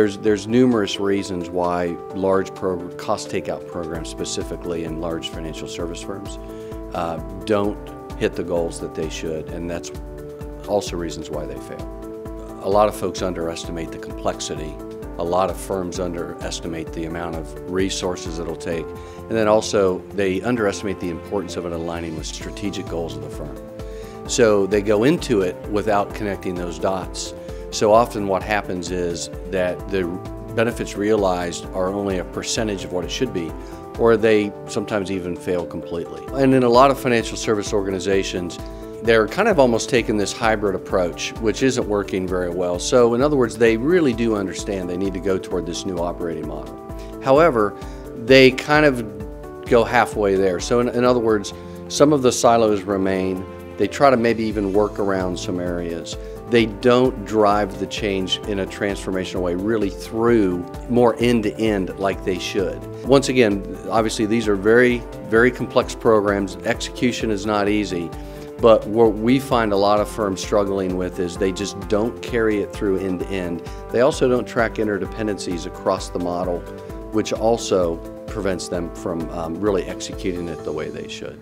there's numerous reasons why large cost takeout programs, specifically in large financial service firms, don't hit the goals that they should, and that's also reasons why they fail. A lot of folks underestimate the complexity. A lot of firms underestimate the amount of resources it'll take, and then also they underestimate the importance of it aligning with strategic goals of the firm. So they go into it without connecting those dots. So often what happens is that the benefits realized are only a percentage of what it should be, or they sometimes even fail completely. And in a lot of financial service organizations, they're kind of almost taking this hybrid approach, which isn't working very well. So in other words, they really do understand they need to go toward this new operating model. However, they kind of go halfway there. So in other words, some of the silos remain. They try to maybe even work around some areas. They don't drive the change in a transformational way, really through more end-to-end like they should. Once again, obviously these are very, very complex programs. Execution is not easy, but what we find a lot of firms struggling with is they just don't carry it through end-to-end. They also don't track interdependencies across the model, which also prevents them from really executing it the way they should.